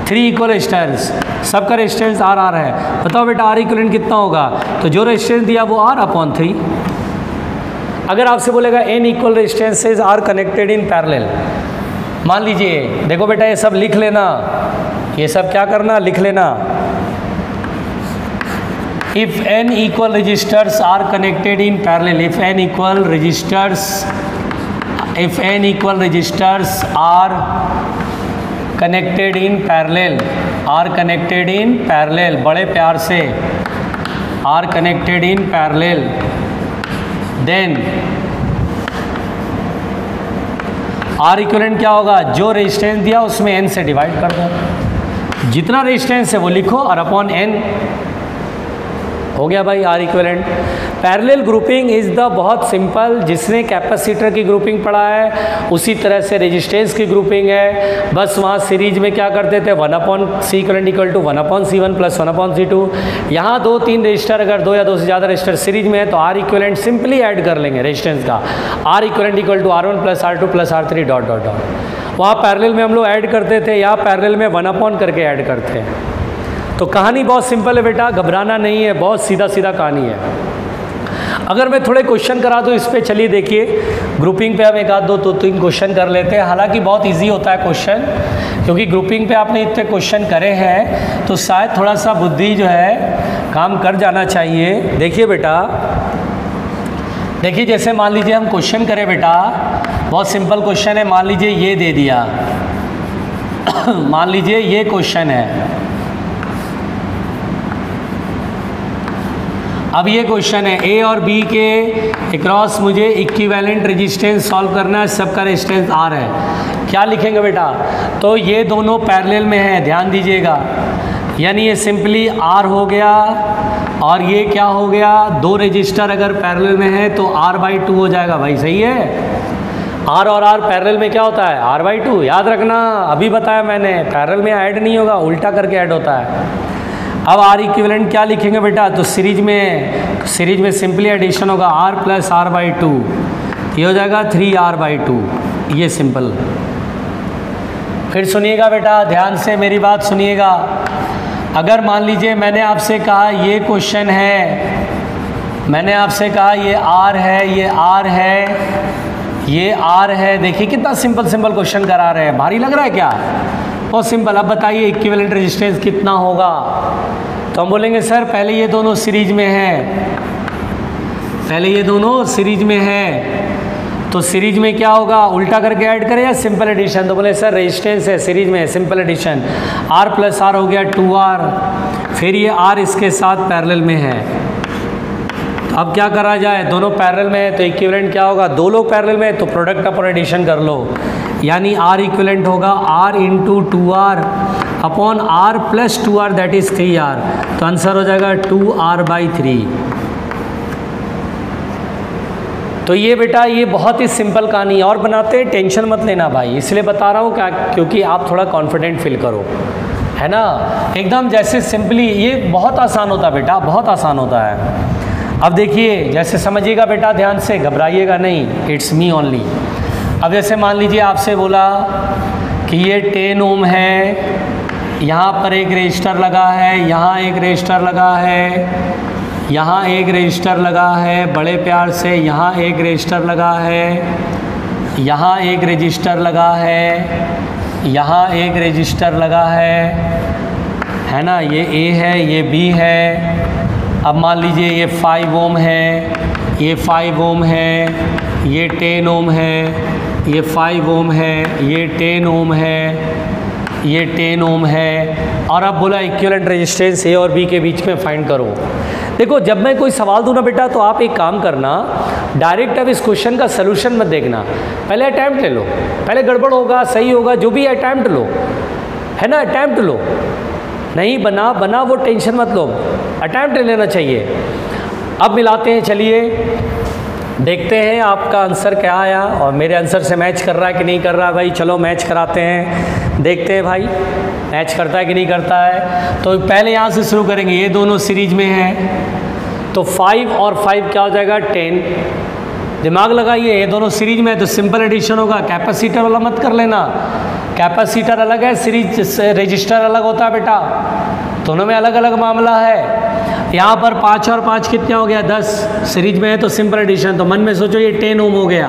3 इक्वल रजिस्टर्स, सबका रेजिस्टेंस R है। बताओ बेटा R इक्विवेलेंट कितना होगा? तो जो रेजिस्टेंस दिया वो R अपॉन 3। अगर आपसे बोलेगा n equal resistances are connected in parallel, मान लीजिए, देखो बेटा ये सब लिख लेना, ये सब क्या करना, लिख लेना। If n equal registers are connected in parallel, if n equal registers are connected in parallel, are connected in parallel, बड़े प्यार से are connected in parallel, then R equivalent क्या होगा? जो रेजिस्टेंस दिया उसमें n से डिवाइड कर दो, जितना रेजिस्टेंस है वो लिखो और अपॉन n, हो गया भाई R equivalent. Parallel grouping is the, बहुत सिंपल, जिसने कैपेसिटर की ग्रुपिंग पढ़ा है उसी तरह से रेजिस्टेंस की ग्रुपिंग है। बस वहाँ सीरीज में क्या करते थे, 1 upon C equivalent equal to 1 upon C1 plus 1 upon C2। यहाँ 2-3 रजिस्टर, अगर 2 या 2 से ज़्यादा रजिस्टर सीरीज में है तो आर इक्विवेलेंट सिंपली ऐड कर लेंगे रेजिस्टेंस का, R equivalent equal to R1 plus R2 plus R3 dot dot dot. वहाँ पैरेलल में हम लोग ऐड करते थे, यहाँ पैरेलल में 1 अपॉन करके ऐड करते हैं। तो कहानी बहुत सिंपल है बेटा, घबराना नहीं है, बहुत सीधा सीधा कहानी है। अगर मैं थोड़े क्वेश्चन करा दूँ इस पर, चलिए देखिए, ग्रुपिंग पे हम एक आध दो तो 3 क्वेश्चन कर लेते हैं। हालांकि बहुत इजी होता है क्वेश्चन, क्योंकि ग्रुपिंग पे आपने इतने क्वेश्चन करे हैं तो शायद थोड़ा सा बुद्धि जो है काम कर जाना चाहिए। देखिए बेटा, देखिए जैसे मान लीजिए हम क्वेश्चन करें बेटा, बहुत सिंपल क्वेश्चन है। मान लीजिए ये दे दिया मान लीजिए ये क्वेश्चन है। अब ये क्वेश्चन है ए और बी के अक्रॉस मुझे इक्विवेलेंट रेजिस्टेंस सॉल्व करना है, सबका रेजिस्टेंस आर है। क्या लिखेंगे बेटा? तो ये दोनों पैरेलल में है, ध्यान दीजिएगा, यानी ये सिंपली आर हो गया और ये क्या हो गया, 2 रेजिस्टर अगर पैरेलल में है तो r/2 हो जाएगा भाई, सही है। आर और आर पैरेलल में क्या होता है, r/2, याद रखना, अभी बताया मैंने, पैरेलल में ऐड नहीं होगा, उल्टा करके ऐड होता है। अब आर इक्विवेलेंट क्या लिखेंगे बेटा? तो सीरीज में सिंपली एडिशन होगा r + r/2, ये हो जाएगा 3r/2, ये सिंपल। फिर सुनिएगा बेटा, ध्यान से मेरी बात सुनिएगा। अगर मान लीजिए मैंने आपसे कहा ये क्वेश्चन है, मैंने आपसे कहा ये r है, ये r है, ये r है, देखिए कितना सिंपल क्वेश्चन करा रहे हैं, भारी लग रहा है क्या? बहुत सिंपल। अब बताइए इक्विवेलेंट रेजिस्टेंस कितना होगा? तो हम बोलेंगे सर पहले ये दोनों सीरीज में है, पहले ये दोनों सीरीज में है, तो सीरीज में क्या होगा, उल्टा करके ऐड करें या सिंपल एडिशन? तो बोले सर रेजिस्टेंस है, सीरीज में है, सिंपल एडिशन, r + r हो गया 2r, फिर ये r इसके साथ पैरेलल में है। तो अब क्या करा जाए, दोनों पैरेलल में है तो इक्विवेलेंट क्या होगा, 2 लोग पैरेलल में है तो प्रोडक्ट अपॉन एडिशन कर लो, यानी r इक्विवेलेंट होगा r × 2r upon r + 2r that is 3r, तो आंसर हो जाएगा 2r/3। तो ये बेटा ये बहुत ही सिंपल कहानी और बनाते हैं, टेंशन मत लेना भाई, इसलिए बता रहा हूँ क्या, क्योंकि आप थोड़ा कॉन्फिडेंट फील करो, है ना, एकदम जैसे सिंपली, ये बहुत आसान होता है बेटा, बहुत आसान होता है। अब देखिए जैसे समझिएगा बेटा, ध्यान से, घबराइएगा नहीं, इट्स मी ओनली। अब जैसे मान लीजिए आपसे बोला कि ये 10 ओम है, यहाँ पर एक रजिस्टर लगा है, यहाँ एक रजिस्टर लगा है, यहाँ एक रजिस्टर लगा है, बड़े प्यार से, यहाँ एक रजिस्टर लगा है, यहाँ एक रजिस्टर लगा है, यहाँ एक रजिस्टर लगा है ना, ये ए है, ये बी है। अब मान लीजिए ये 5 ओम है, ये 5 ओम है, ये 10 ओम है, ये 5 ओम है, ये 10 ओम है, ये 10 ओम है, और अब बोला इक्विवेलेंट रेजिस्टेंस ए और बी के बीच में फाइंड करो। देखो जब मैं कोई सवाल दूँ ना बेटा, तो आप एक काम करना, डायरेक्ट अब इस क्वेश्चन का सलूशन मत देखना, पहले अटैम्प्ट ले लो, पहले गड़बड़ होगा सही होगा जो भी, अटैम्प्ट लो, है ना, अटैम्प्ट लो, नहीं बना वो टेंशन मत लो, अटैम्प्ट ले लेना चाहिए। अब मिलाते हैं, चलिए देखते हैं आपका आंसर क्या आया और मेरे आंसर से मैच कर रहा है कि नहीं कर रहा है। भाई चलो मैच कराते हैं, देखते हैं भाई मैच करता है कि नहीं करता है। तो पहले यहाँ से शुरू करेंगे, ये दोनों सीरीज में हैं तो 5 और 5 क्या हो जाएगा 10। दिमाग लगाइए, ये दोनों सीरीज में है तो सिंपल एडिशन होगा, कैपेसिटर वाला मत कर लेना, कैपेसिटर अलग है, सीरीज रजिस्टर अलग होता है बेटा, दोनों में अलग अलग मामला है। यहाँ पर 5 और 5 कितने हो गया 10, सीरीज में है तो सिंपल एडिशन, तो मन में सोचो ये 10 ओम हो गया,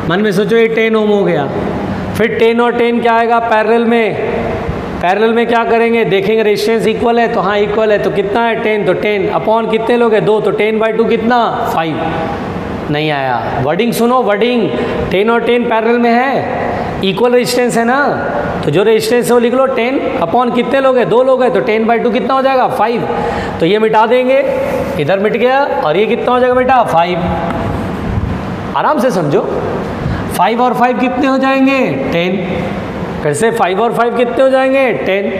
मन में सोचो ये 10 ओम हो गया। फिर 10 और 10 क्या आएगा पैरेलल में, पैरेलल में क्या करेंगे, देखेंगे रेजिस्टेंस इक्वल है तो हाँ इक्वल है, तो कितना है 10, तो 10 अपॉन कितने लोग हैं 2, तो 10/2 कितना 5, नहीं आया। वर्डिंग सुनो, वर्डिंग 10 और 10 पैरेलल में है, इक्वल रेजिस्टेंस है ना, तो जो रेजिस्टेंस है वो लिख लो 10 अपॉन कितने लोग हैं 2 लोग हैं, तो 10/2 कितना हो जाएगा 5, तो ये मिटा देंगे, इधर मिट गया, और ये कितना हो जाएगा बेटा 5। आराम से समझो, 5 और 5 कितने हो जाएंगे 10, फिर से 5 और 5 कितने हो जाएंगे 10,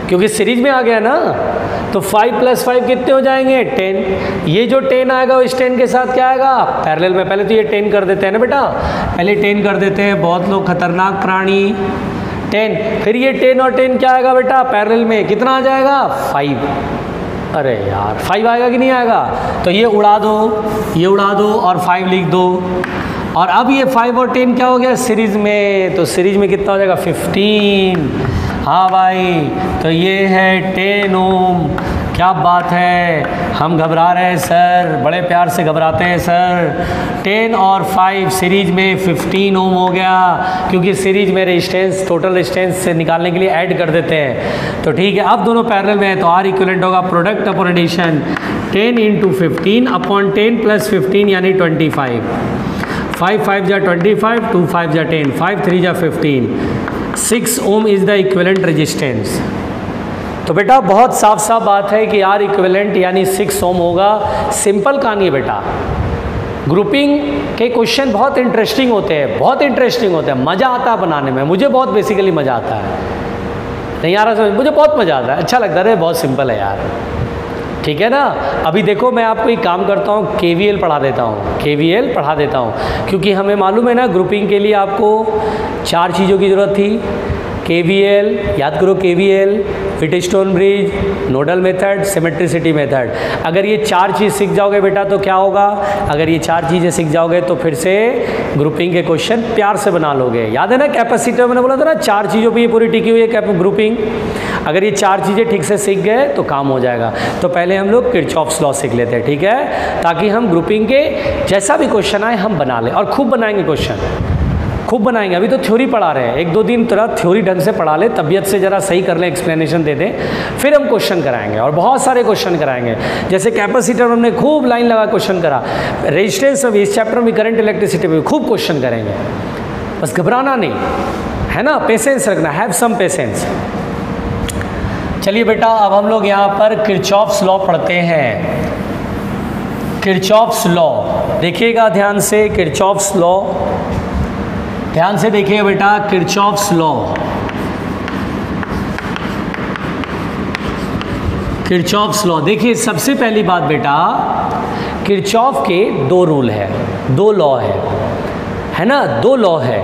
क्योंकि सीरीज में आ गया ना, तो 5 + 5 कितने हो जाएंगे 10। ये जो 10 आएगा इस 10 के साथ क्या आएगा पैरेलल में, पहले तो ये 10 कर देते हैं ना बेटा, पहले 10 कर देते हैं, बहुत लोग खतरनाक प्राणी 10, फिर ये 10 और 10 क्या आएगा बेटा पैरेलल में, कितना आ जाएगा 5। अरे यार 5 आएगा कि नहीं आएगा, तो ये उड़ा दो, ये उड़ा दो और 5 लिख दो। और अब ये 5 और 10 क्या हो गया सीरीज में, तो सीरीज में कितना हो जाएगा 15। हाँ भाई, तो ये है 10 ओम, क्या बात है, हम घबरा रहे हैं सर, बड़े प्यार से घबराते हैं सर। 10 और 5 सीरीज में 15 ओम हो गया, क्योंकि सीरीज में रेजिस्टेंस टोटल रेजिस्टेंस से निकालने के लिए ऐड कर देते हैं। तो ठीक है, अब दोनों पैरेलल में है तो आर इक्विवेलेंट होगा product upon addition 10 into 15 upon 10 plus 15 यानी 25। 5 5 जा 25, 2 5 जा 10, 5 3 जा 15। 6 ओम इज़ द इक्विवेलेंट रेजिस्टेंस। तो बेटा बहुत साफ साफ बात है कि आर इक्विवेलेंट यानी 6 ओम होगा। सिंपल कहानी है बेटा। ग्रुपिंग के क्वेश्चन बहुत इंटरेस्टिंग होते हैं, बहुत इंटरेस्टिंग होते हैं, मज़ा आता है बनाने में। मुझे बहुत बेसिकली मज़ा आता है, नहीं आ रहा समझ, मुझे बहुत मज़ा आता है, अच्छा लगता है। बहुत सिंपल है यार, ठीक है ना। अभी देखो मैं आपको एक काम करता हूँ, KVL पढ़ा देता हूँ, KVL पढ़ा देता हूँ, क्योंकि हमें मालूम है ना ग्रुपिंग के लिए आपको 4 चीज़ों की ज़रूरत थी। KVL याद करो, KVL, Wheatstone bridge, nodal method, symmetricity method. अगर ये 4 चीज़ सीख जाओगे बेटा तो क्या होगा, अगर ये 4 चीज़ें सीख जाओगे तो फिर से ग्रुपिंग के क्वेश्चन प्यार से बना लोगे। याद है ना कैपेसिटर मैंने बोला था ना 4 चीज़ों पे ये पूरी टिकी हुई है ग्रुपिंग। अगर ये 4 चीज़ें ठीक से सीख गए तो काम हो जाएगा। तो पहले हम लोग किरचॉफ्स लॉ सीख लेते हैं, ठीक है, ताकि हम ग्रुपिंग के जैसा भी क्वेश्चन आए हम बना लें, और खूब बनाएंगे क्वेश्चन, खूब बनाएंगे। अभी तो थ्योरी पढ़ा रहे हैं, 1-2 दिन तरह थ्योरी ढंग से पढ़ा ले, तबीयत से ज़रा सही कर ले, एक्सप्लेनेशन दे दें, फिर हम क्वेश्चन कराएंगे और बहुत सारे क्वेश्चन कराएंगे। जैसे कैपेसिटर में हमने खूब लाइन लगा क्वेश्चन करा, रेजिस्टेंस में भी, इस चैप्टर में करंट इलेक्ट्रिसिटी में भी खूब क्वेश्चन करेंगे। बस घबराना नहीं है ना, पेशेंस रखना, हैव सम पेशेंस। चलिए बेटा अब हम लोग यहाँ पर किरचॉफ्स लॉ पढ़ते हैं। किरचॉफ्स लॉ देखिएगा ध्यान से, किरचॉफ्स लॉ ध्यान से देखिएगा बेटा, किरचॉफ्स लॉ। किरचॉफ्स लॉ देखिए, सबसे पहली बात बेटा, किरचॉफ के 2 रूल है, 2 लॉ है ना, 2 लॉ है।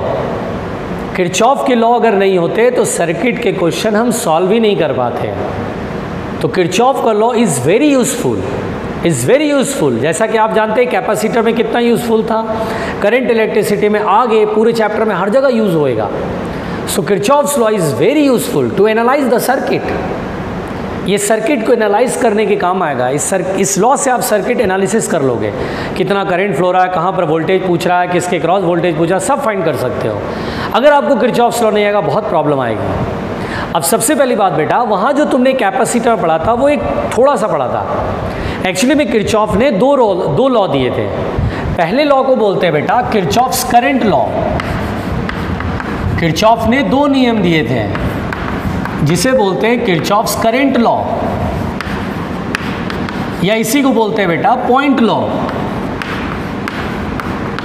किरचॉफ के लॉ अगर नहीं होते तो सर्किट के क्वेश्चन हम सॉल्व ही नहीं कर पाते। तो किरचॉफ का law is very useful, is very useful. जैसा कि आप जानते हैं कैपेसिटर में कितना यूजफुल था, करंट इलेक्ट्रिसिटी में, आगे पूरे चैप्टर में हर जगह यूज होएगा। So Kirchhoff's law is very useful to analyse the circuit. ये सर्किट को एनालाइज करने के काम आएगा। इस लॉ से आप सर्किट एनालिसिस कर लोगे, कितना करंट फ्लो रहा है, कहाँ पर वोल्टेज पूछ रहा है, किसके क्रॉस वोल्टेज पूछ रहा है, सब फाइंड कर सकते हो। अगर आपको किरचॉफ्स लॉ नहीं आएगा बहुत प्रॉब्लम आएगी। अब सबसे पहली बात बेटा, वहाँ जो तुमने कैपेसिटर पढ़ा था वो एक थोड़ा सा पढ़ा था। एक्चुअली में किरचॉफ ने 2 लॉ दिए थे। पहले लॉ को बोलते हैं बेटा किरचॉफ्स करंट लॉ। किरचॉफ ने 2 नियम दिए थे जिसे बोलते हैं किरचॉफ्स करंट लॉ, या इसी को बोलते हैं बेटा पॉइंट लॉ,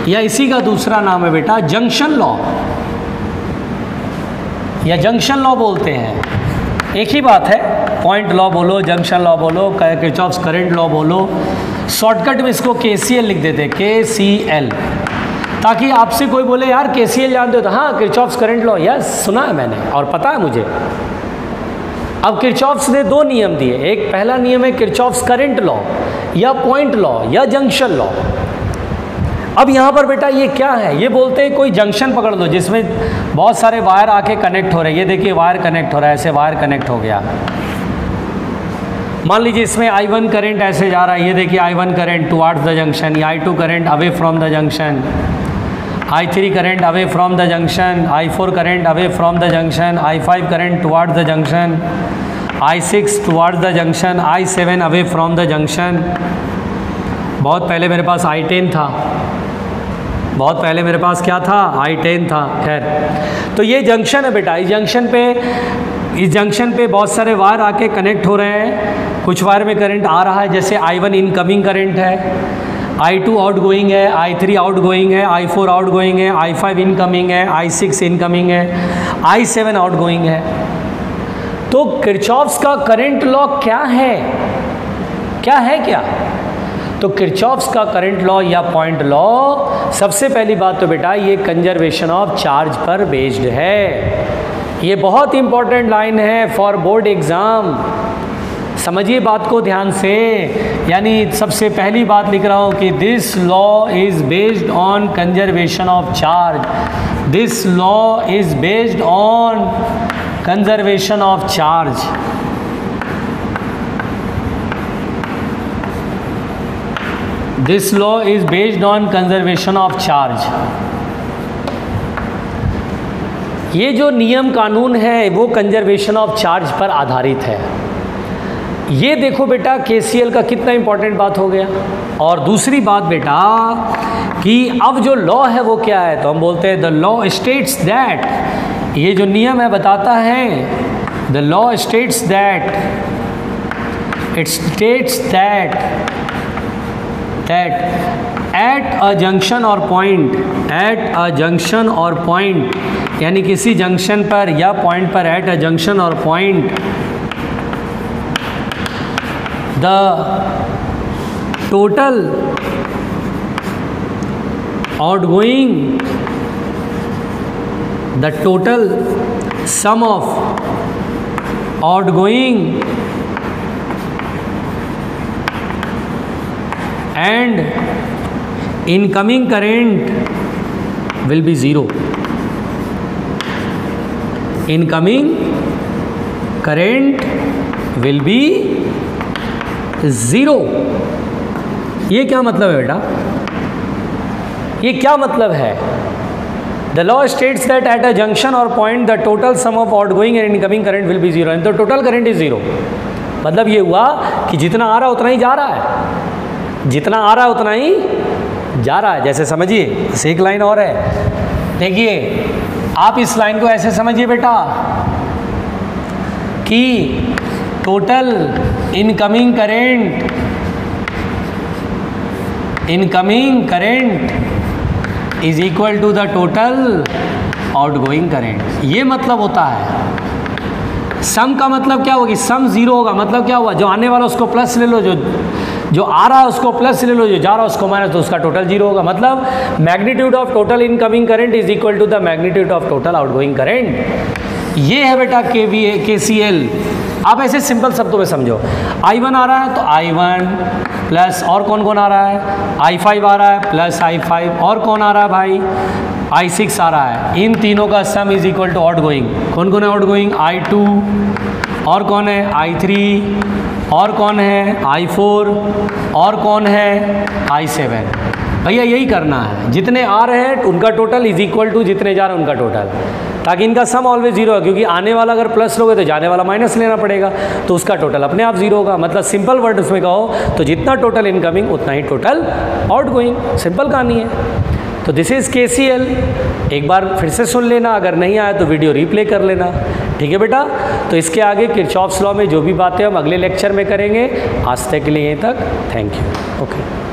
या इसी का दूसरा नाम है बेटा जंक्शन लॉ, या जंक्शन लॉ बोलते हैं। एक ही बात है, पॉइंट लॉ बोलो, जंक्शन लॉ बोलो, किरचॉफ्स करंट लॉ बोलो। शॉर्टकट में इसको KCL लिख देते, KCL, ताकि आपसे कोई बोले यार KCL जानते हो तो हाँ किरचॉफ्स करंट लॉ, यस सुना है मैंने और पता है मुझे। अब किरचॉफ्स ने 2 नियम दिए, एक पहला नियम है किरचॉफ्स करंट लॉ या पॉइंट लॉ या जंक्शन लॉ। अब यहाँ पर बेटा ये क्या है, ये बोलते हैं कोई जंक्शन पकड़ लो जिसमें बहुत सारे वायर आके कनेक्ट हो रहे हैं। ये देखिए वायर कनेक्ट हो रहा है, ऐसे वायर कनेक्ट हो गया। मान लीजिए इसमें I1 करंट ऐसे जा रहा है, ये देखिए I1 current towards the junction, I2 current away from the junction, I3 current away from the junction, I4 current away from the junction, I5 current towards the junction, I6 towards the junction, I7 away from the junction. बहुत पहले मेरे पास I10 था, बहुत पहले मेरे पास क्या था, I10 था। खैर, तो ये जंक्शन है बेटा। इस जंक्शन पे बहुत सारे वायर आके कनेक्ट हो रहे हैं। कुछ वायर में करंट आ रहा है, जैसे I1 इनकमिंग करंट है, I2 आउटगोइंग है, I3 आउटगोइंग है, I4 आउटगोइंग है, I5 इनकमिंग है, I6 इनकमिंग है, I7 आउटगोइंग है। तो किरचॉफ्स का करंट लॉ क्या है, क्या? तो किरचॉफ्स का करंट लॉ या पॉइंट लॉ, सबसे पहली बात तो बेटा ये कंजर्वेशन ऑफ चार्ज पर बेस्ड है। ये बहुत इंपॉर्टेंट लाइन है फॉर बोर्ड एग्जाम, समझिए बात को ध्यान से। यानी सबसे पहली बात लिख रहा हूँ कि this law is based on conservation of charge, this law is based on conservation of charge. This law is based on conservation of charge. ये जो नियम कानून है वो कंजर्वेशन ऑफ चार्ज पर आधारित है। ये देखो बेटा KCL का कितना इंपॉर्टेंट बात हो गया। और दूसरी बात बेटा कि अब जो लॉ है वो क्या है, तो हम बोलते हैं द लॉ स्टेट्स दैट, ये जो नियम है बताता है, the law states that, it states that at a junction or point, eight a junction or point, यानी किसी जंक्शन पर या पॉइंट पर, eight a junction or point, the total outgoing, the total sum of outgoing and incoming current will be zero. Incoming current will be zero. ये क्या मतलब है बेटा, ये क्या मतलब है? The law states that at a junction or point the total sum of outgoing and incoming current will be zero, and the total current is zero. मतलब ये हुआ कि जितना आ रहा है उतना ही जा रहा है, जितना आ रहा है उतना ही जा रहा है। जैसे समझिए, बस एक लाइन और है, देखिए आप इस लाइन को ऐसे समझिए बेटा कि total incoming current is equal to the total outgoing current. ये मतलब होता है। सम का मतलब क्या होगी, सम जीरो होगा, मतलब क्या हुआ, जो आने वाला उसको प्लस ले लो, जो आ रहा है उसको प्लस ले लो, जो जा रहा है उसको माइनस, तो उसका टोटल जीरो होगा। मतलब magnitude of total incoming current is equal to the magnitude of total outgoing current. ये है बेटा KCL। आप ऐसे सिंपल शब्दों में समझो, I1 आ रहा है तो I1 प्लस और कौन कौन आ रहा है, I5 आ रहा है प्लस I5, और कौन आ रहा है भाई, I6 आ रहा है। इन तीनों का sum is equal to outgoing. कौन कौन है आउटगोइंग, I2, और कौन है I3, और कौन है I4, और कौन है I7। भैया यही करना है, जितने आ रहे हैं उनका टोटल इज इक्वल टू जितने जा रहे हैं उनका टोटल, ताकि इनका सम ऑलवेज जीरो है, क्योंकि आने वाला अगर प्लस लोगे तो जाने वाला माइनस लेना पड़ेगा, तो उसका टोटल अपने आप जीरो होगा। मतलब सिंपल वर्ड उसमें कहो तो जितना टोटल इनकमिंग उतना ही टोटल आउटगोइंग। सिंपल कहानी है। तो दिस इज़ KCL। एक बार फिर से सुन लेना, अगर नहीं आया तो वीडियो रिप्ले कर लेना, ठीक है बेटा। तो इसके आगे किरचॉफ्स लॉ में जो भी बातें हम अगले लेक्चर में करेंगे। आज तक के लिए यहीं तक, थैंक यू, ओके।